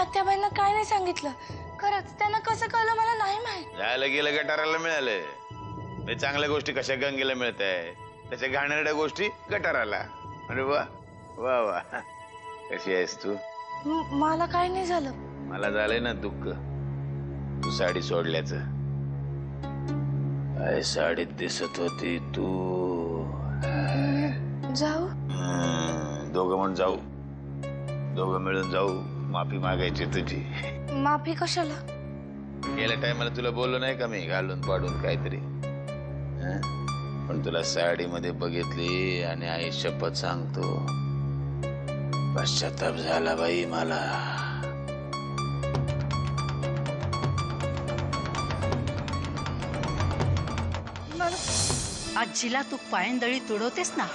आत्याबाईंना काय नाही सांगितलं. खरंच त्यांना कसं कळलं मला नाही माहित. जायला गेलं गटाराला मिळालं. मी चांगल्या गोष्टी कशा गंगेला मिळत आहे, त्याच्या घाणेरड्या गोष्टी गटाराला. अरे वा वा वा, कशी आहेस तू? मला काय नाही झालं. मला झालंय ना दुःख तू साडी सोडल्याचं. काय साडीत दिसत होती तू. जाऊ दोघं म्हणून जाऊ, दोघं मिळून जाऊ. माफी मागायची तुझी. माफी कशाला? गेल्या टायमाला तुला बोललो नाही का मी, घालून पाडून काहीतरी. पण तुला साडीमध्ये बघितली आणि आई शपथ सांगतो पश्चाताप झाला बाई मला. आजीला तू पायंदळी तुडवतेस ना,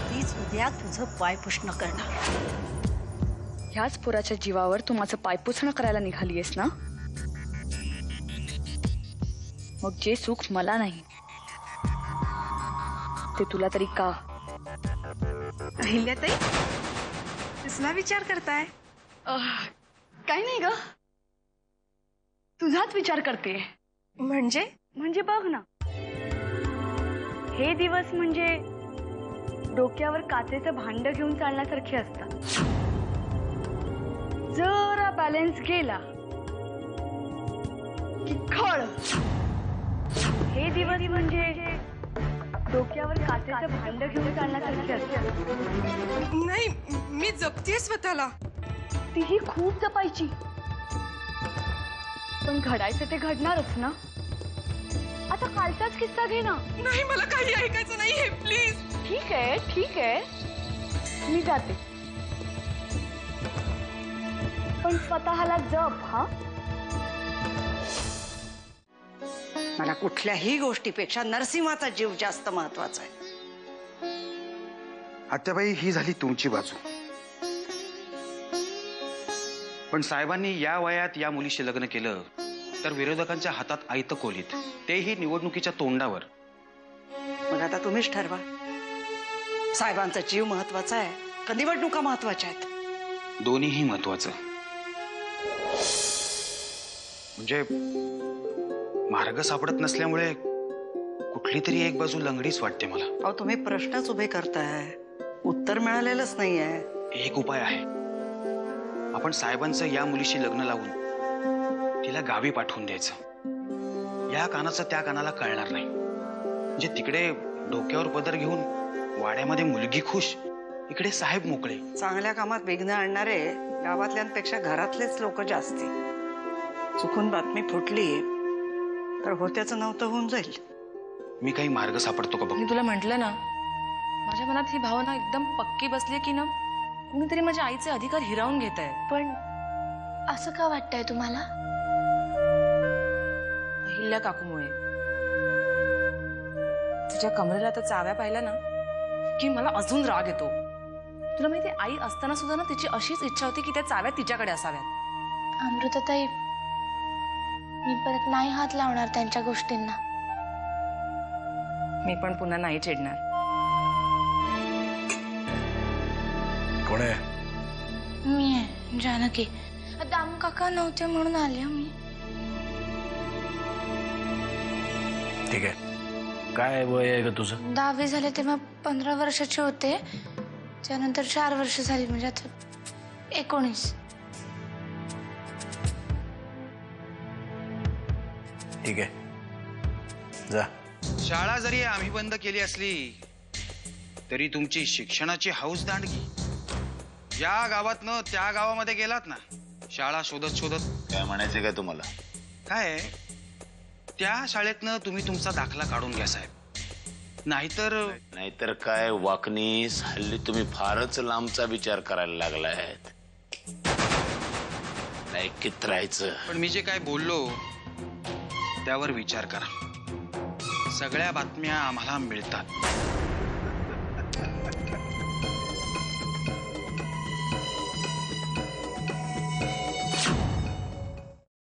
तीच उद्या तुझं पायपुसणं करणार. ह्याच पोराच्या जीवावर तू माझं पायपुसणं करायला निघालीयस ना. मग जे सुख मला नाही ते तुला तरी का? अहिल्याताई, कसला विचार करताय? काही नाही ग, तुझाच विचार करते. म्हणजे बघ ना, हे दिवस म्हणजे डोक्यावर काचेचं भांड घेऊन चालण्यासारखे असतात. जरा बॅलन्स गेला की खळ. हे दिवस म्हणजे डोक्यावर काचेचं भांड घेऊन चालण्यासारखे असतात. नाही, मी जपतेय स्वतःला. तीही खूप जपायची, पण घडायचं ते घडणारच ना. आता कालचाच किस्सा घे ना. नाही, मला काही ऐकायचं नाहीये, प्लीज. ठीक आहे ठीक आहे, मी जाते, पण स्वतःला जप. हा, मला कुठल्याही गोष्टीपेक्षा नरसिंहाचा जीव जास्त महत्वाचा आहे. आत्याबाई, ही झाली तुमची बाजू, पण साहेबांनी या वयात या मुलीशी लग्न केलं तर विरोधकांच्या हातात आयतं कोलीत, तेही निवडणुकीच्या तोंडावर. मग आता तुम्हीच ठरवा, साहेबांचा जीव महत्वाचा आहे का निवडणुका महत्वाच्या आहेत? दोन्हीही महत्वाचं. म्हणजे मार्ग सापडत नसल्यामुळे कुठली तरी एक बाजू लंगडीच वाटते मला. अहो, तुम्ही प्रश्नच उभे करताय, उत्तर मिळालेलंच नाहीये. एक उपाय आहे. आपण साहेबांचं या मुलीशी लग्न लावून तिला गावी पाठवून द्यायचं. या कानाचं त्या कानाला कळणार नाही. म्हणजे तिकडे डोक्यावर पदर घेऊन वाड्यामध्ये मुलगी खुश, इकडे साहेब मोकळे. चांगल्या कामात विघ्न आणणारे गावातल्यांपेक्षा घरातलेच लोक जास्ती. चुकून बातमी फुटली तर होत्याचं नव्हतं होऊन जाईल. मी काही मार्ग सापडतो का बघ. मी तुला म्हंटल ना, माझ्या मनात ही भावना एकदम पक्की बसली की ना, कुणीतरी माझ्या आईचे अधिकार हिरावून घेत आहे. पण असं का वाटतंय तुम्हाला? अहिल्या काकूमुळे. तिच्या कमरेला तर चाव्या पाहिल्या ना की मला अजून राग येतो. तुला माहिती, आई असताना सुद्धा ना तिची अशीच इच्छा होती की त्या चाव्या तिच्याकडे असाव्यात. अमृताताई, मी परत नाही हात लावणार त्यांच्या गोष्टींना. मी पण पुन्हा नाही चिडणार. कोण आहे? मी आहे जानकी. दामू काका नव्हते म्हणून आले मी. ठीक आहे. काय वय आहे ग तुझं? 10वी झाले तेव्हा 15 वर्षाचे होते. त्यानंतर 4 वर्ष झाली, म्हणजे आता 19. ठीक आहे, जा. शाळा जरी आम्ही बंद केली असली तरी तुमची शिक्षणाची हौस दांडगी. या गावातनं त्या गावामध्ये गेलात ना, शाळा शोधत शोधत. काय म्हणायचं काय तुम्हाला? काय त्या शाळेतनं तुम्ही तुमचा दाखला काढून घ्या साहेब. नाहीतर काय वाकनीस, हल्ली तुम्ही फारच लांबचा विचार करायला लागलाय. लायकीत राहायचं. पण मी जे काय बोललो त्यावर विचार करा. सगळ्या बातम्या आम्हाला मिळतात.